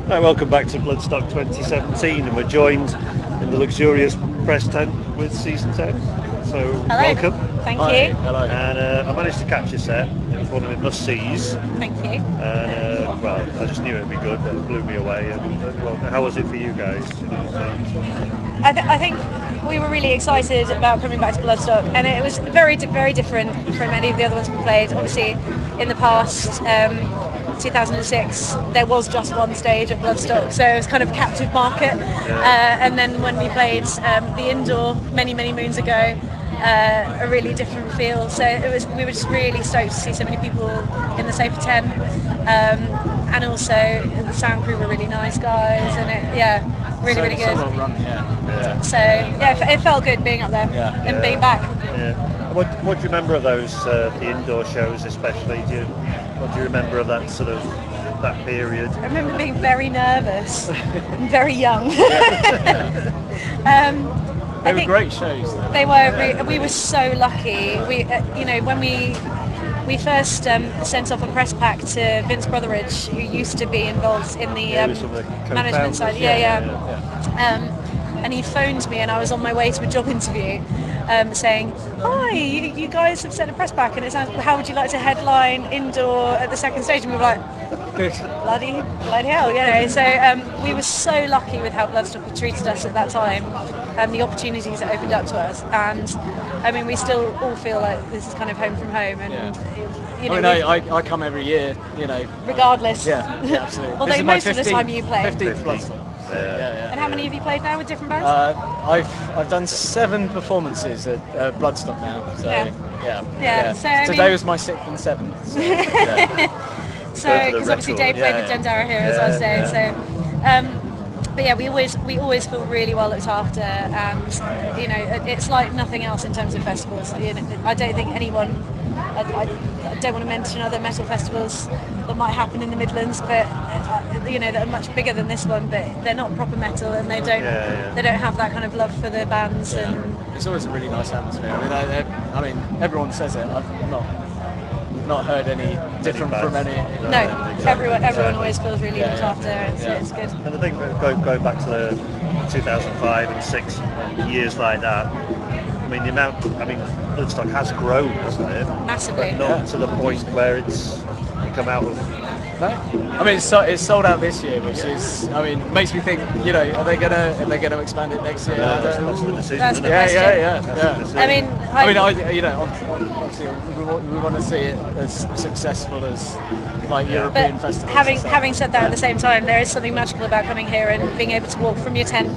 Hi, welcome back to Bloodstock 2017, and we're joined in the luxurious press tent with Season 10. So, Hello. welcome. Thank Hi, you. hello. And I managed to catch your set. It was one of the must-sees. Thank you. And, well, I just knew it would be good, but it blew me away. And, well, how was it for you guys? I think we were really excited about coming back to Bloodstock, and it was very different from any of the other ones we played. Obviously, in the past, 2006, there was just one stage at Bloodstock, so it was kind of a captive market. And then when we played the indoor many moons ago, a really different feel. So we were just really stoked to see so many people in the Safer 10, and also the sound crew were really nice guys, and really good. So well run, yeah. So it felt good being up there and being back. Yeah. What do you remember of those the indoor shows, especially? What do you remember of that sort of that period? I remember being very nervous, and very young. They were great shows, though. They were. We were so lucky. We, when we first sent off a press pack to Vince Brotheridge, who used to be involved in the management side. And he phoned me, and I was on my way to a job interview, saying, "Hi, you guys have sent a press pack, and it sounds. How would you like to headline indoor at the second stage?" And we were like, bloody hell, So we were so lucky with how Bloodstock had treated us at that time, and the opportunities that opened up to us. And I mean, we still all feel like this is kind of home from home, and I come every year, regardless. Yeah, absolutely. Although most of the time you play. 15th Bloodstock. Yeah. And how many have you played now with different bands? I've done 7 performances at Bloodstock now. So yeah. So, today was my 6th and 7th. So, So, because obviously Dave played with Dendara here as well today. So, but yeah, we always feel really well looked after, and it's like nothing else in terms of festivals. I don't think anyone. I don't want to mention other metal festivals that might happen in the Midlands, but that are much bigger than this one. But they're not proper metal, and they don't have that kind of love for the bands. Yeah. And it's always a really nice atmosphere. I mean, everyone says it. I've not heard any different from any. No, everyone always feels really looked after. It's good. And I think going back to the 2005 and 6 years like that, I mean, Bloodstock has grown, hasn't it? Massively. But not to the point where it's come out of. No? I mean, it's sold out this year, which is, makes me think, are they gonna expand it next year? That's the decision. That's the isn't it? question. Yeah. Obviously we want to see it as successful as European festivals. Having said that, at the same time, there is something magical about coming here and being able to walk from your tent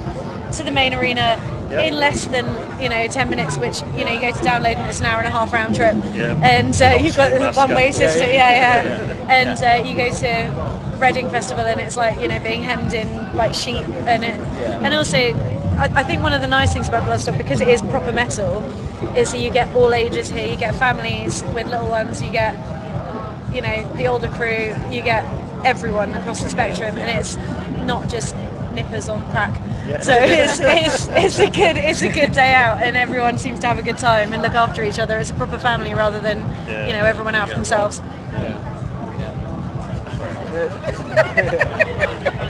to the main arena in less than 10 minutes, which you go to download and it's an hour and a half round trip, and you've got the one-way system, and you go to Reading Festival and it's like being hemmed in like sheep, and also I think one of the nice things about Bloodstock, because it is proper metal, is that you get all ages here. You get families with little ones, you get the older crew, you get everyone across the spectrum, and it's not just nippers on crack. So it's a good day out, and everyone seems to have a good time and look after each other. It's a proper family rather than everyone out for themselves.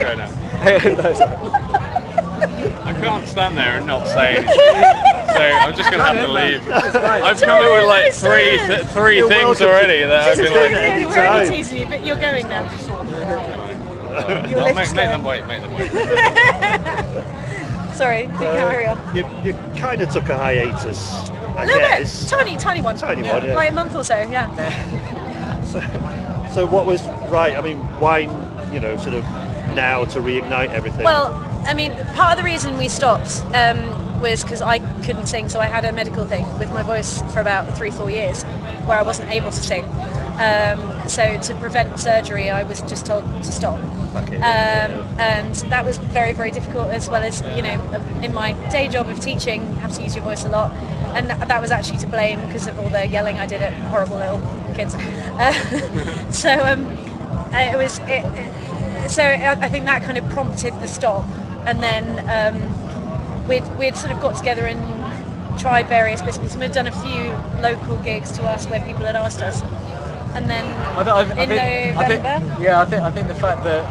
Go now. I can't stand there and not say anything, so I'm just going to have to leave. I've come up with like three things already that I've been like. We're only teasing you, but you're going now. Make them wait. Sorry, carry on. You kind of took a hiatus, I A little guess. bit, tiny one. Like a month or so, So what was right? I mean, why, sort of now to reignite everything? Well, I mean, part of the reason we stopped was because I couldn't sing, so I had a medical thing with my voice for about 3-4 years where I wasn't able to sing. So to prevent surgery, I was just told to stop. And that was very difficult, as well as in my day job of teaching, you have to use your voice a lot, and that was actually to blame because of all the yelling I did at horrible little kids. So I think that kind of prompted the stop, and then we'd sort of got together and tried various bits, and we'd done a few local gigs to us where people had asked us. And then I think the fact that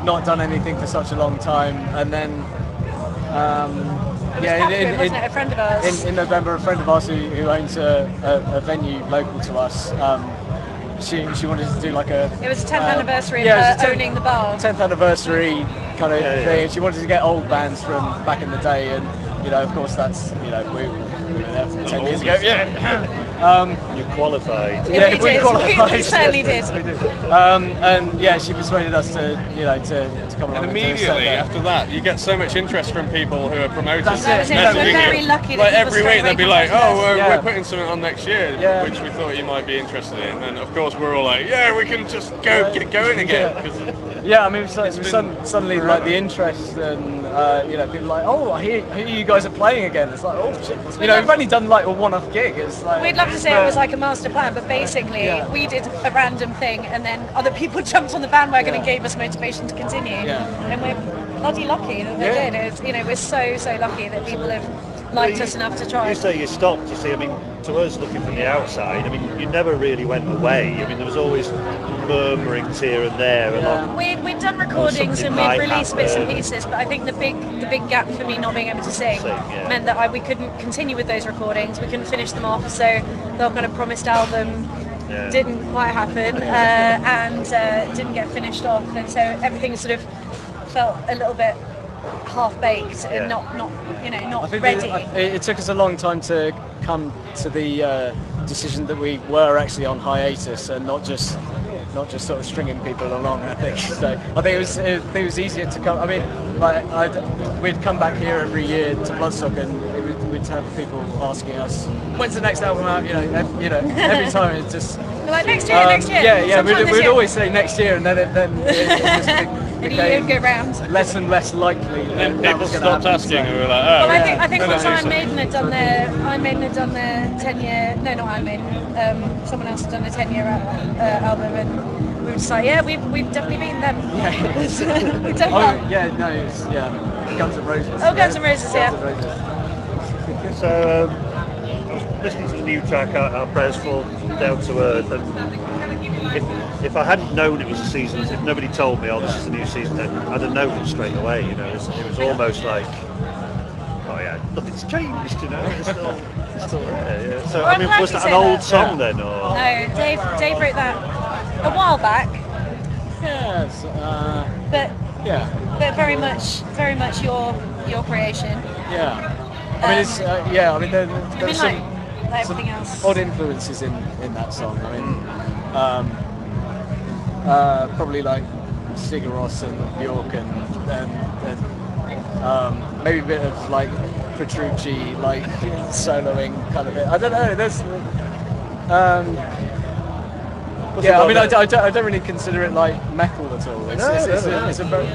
not done anything for such a long time, and then Catherine, wasn't it? A friend of ours. In November, a friend of ours who owns a venue local to us. She wanted to do like a. It was 10th anniversary of her owning the bar. 10th anniversary kind of thing. She wanted to get old bands from back in the day, and of course that's we were there 10 years ago. You qualified. Yeah, we qualified. We certainly did. We did. And she persuaded us to come along. And immediately after that, you get so much interest from people who are promoters. That was it. We're very lucky. Like every week they'd be like, "Oh, Yeah. we're putting something on next year, which we thought you might be interested in." And of course, we're all like, "Yeah, we can just get going again." Yeah, I mean, suddenly like the interest and people like, "Oh, I hear you guys are playing again." It's like, "Oh shit!" We've only done like a one-off gig. It's like we'd love to say it was like a master plan, but basically we did a random thing, and then other people jumped on the bandwagon and gave us motivation to continue. And we're bloody lucky that they did. It's, we're so lucky that people have liked us enough to try. You say you stopped. You see, I mean, to us looking from the outside, I mean, you never really went away. I mean, there was always murmurings here and there. We'd done recordings and we'd released bits and pieces, but I think the big gap for me not being able to sing meant that we couldn't continue with those recordings. We couldn't finish them off, so the kind of promised album didn't quite happen and didn't get finished off, and so everything sort of felt a little bit half-baked and not ready. It took us a long time to come to the decision that we were actually on hiatus and not just sort of stringing people along. I think so. I think it was easier to come. I mean, we'd come back here every year to Bloodstock, and we'd have people asking us, "When's the next album out?" Every time it's just like next year. Yeah. We'd always say next year, and then it just became go round. less and less likely. And people stopped asking, and we were like, "Oh." Well, I think once Iron Maiden had done their 10-year. No, not Iron Maiden. Someone else had done a 10-year album, and we were just like, "Yeah, we've definitely beaten them." Yeah. We've done well. Guns N' Roses. Oh, Guns N' Roses, Guns N' Roses. So, I was listening to the new track, Our Prayers Fall Down to Earth, and if I hadn't known it was a season, if nobody told me, "Oh, this is a new season," then I'd have known it straight away. It was almost like, "Oh yeah, nothing's changed," It's still there. Yeah. So, I mean, was that an old song then, or? No, Dave wrote that a while back. Yes. But very much your creation. Yeah. I mean, it's I mean, there's some like everything else. Odd influences in that song. I mean, probably like Sigur Rós and Bjork and maybe a bit of like Petrucci, like soloing kind of it. I don't know. There's. I mean, I don't really consider it like metal at all. It's a very.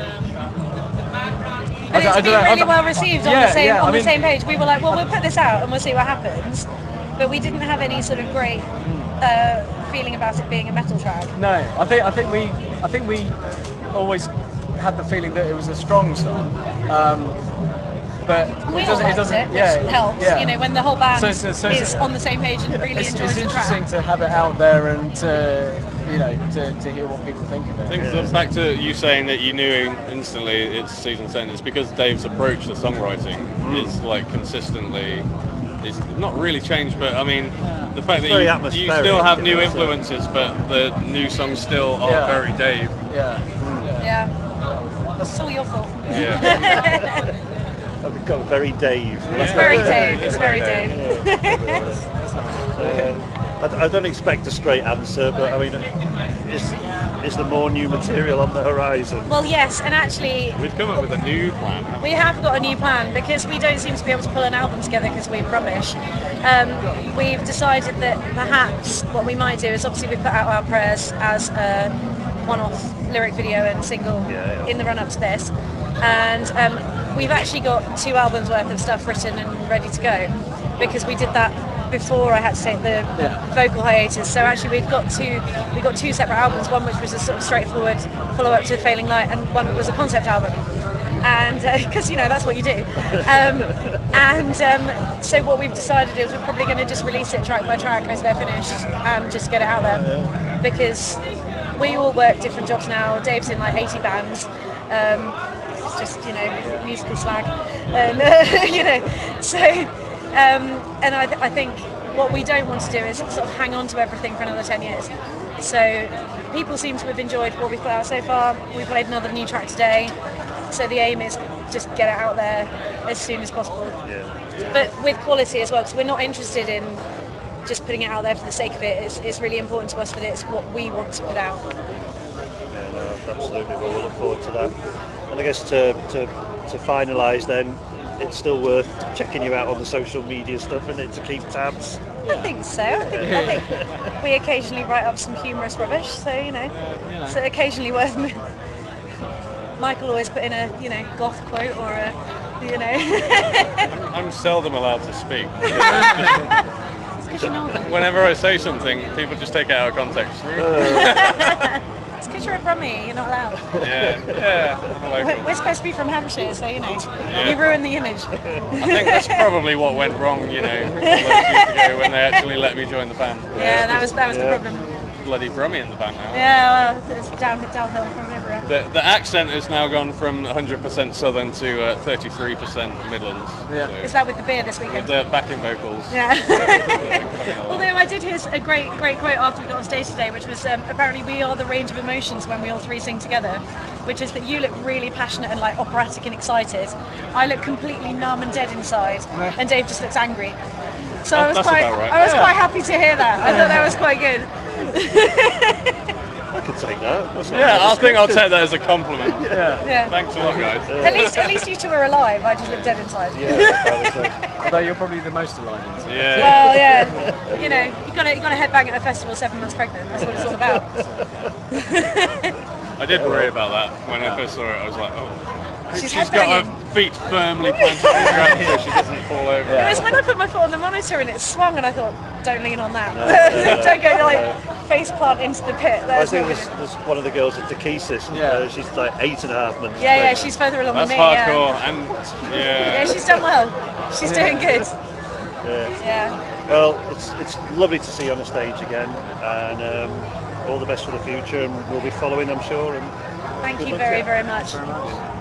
But it's been really well received on the same page. We were like, well, we'll put this out and we'll see what happens. But we didn't have any sort of great feeling about it being a metal track. No, I think we always had the feeling that it was a strong song. But it doesn't. Which helps. Yeah. When the whole band is on the same page and really enjoys the track. It's interesting to have it out there and to hear what people think of it. I think the fact that you saying that you knew instantly it's season 10 is because Dave's approach to songwriting is like consistently. It's not really changed, but I mean, the fact that you still have new influences, but the new songs still are very Dave. Yeah. That's all your fault. Yeah. I've become very Dave. It's very Dave. It's very Dave. I don't expect a straight answer, but I mean, is there more new material on the horizon? Well, yes, and actually we've come up with a new plan. We have got a new plan because we don't seem to be able to pull an album together because we're rubbish. We've decided that perhaps what we might do is obviously we put out Our Prayers as a one-off lyric video and single in the run-up to this, and we've actually got 2 albums worth of stuff written and ready to go because we did that before I had to take the vocal hiatus. So actually we've got two separate albums, one which was a sort of straightforward follow-up to Failing Light and one that was a concept album, and because that's what you do, so what we've decided is we're probably going to just release it track by track as they're finished and just get it out there because we all work different jobs now. Dave's in like 80 bands. It's just, you know, musical slag. And, you know, so, and I think what we don't want to do is sort of hang on to everything for another 10 years. So people seem to have enjoyed what we've put out so far. We played another new track today. So the aim is just get it out there as soon as possible. Yeah. But with quality as well, because we're not interested in just putting it out there for the sake of it. It's really important to us that it's what we want to put out. Yeah, no, absolutely. Well, we'll look forward to that. And I guess to finalise then, it's still worth checking you out on the social media stuff, isn't it, to keep tabs? I think so. I think we occasionally write up some humorous rubbish, so you know. So occasionally worth. Michael always put in a, you know, goth quote or a, you know. I'm seldom allowed to speak. It's 'cause you're not. Whenever I say something, people just take it out of context. It's because you're a Brummie, you're not allowed. Yeah, I'm a local. We're supposed to be from Hampshire, so you know, you ruin the image. I think that's probably what went wrong, you know, all those years ago when they actually let me join the band. Yeah, that was the problem. Bloody Brummie in the band now. Yeah, well, it's downhill from everywhere. The accent has now gone from 100% Southern to 33% Midlands. Yeah. So Is that with the beer this weekend? with the backing vocals. Yeah. Although I did hear a great quote after we got on stage today, which was apparently we are the range of emotions when we all three sing together, which is that you look really passionate and like operatic and excited. I look completely numb and dead inside, and Dave just looks angry. So I was That's quite, about right. I was quite happy to hear that. I thought that was quite good. I could take that. That's not Yeah, bad. I think I'll take that as a compliment. Yeah. Thanks a lot, guys. At least you two are alive. I just look dead inside. Although you're probably the most aligned. Yeah. Well, yeah. You know, you got to headbang at a festival 7 months pregnant. That's what it's all about. I did worry about that when I first saw it. I was like, oh. She's She's got headbanging. her feet firmly planted on the ground so she doesn't fall over. It was when I put my foot on the monitor and it swung, and I thought, don't lean on that. Don't go like face plant into the pit. I That's think not there's one of the girls at Dekesis. She's like 8.5 months. yeah, she's further along That's than me. hardcore. Yeah. And Yeah, she's done well. She's doing good. Yeah. Well, it's lovely to see you on the stage again, and all the best for the future, and we'll be following, I'm sure. And Thank good you luck very, to very much. Very much.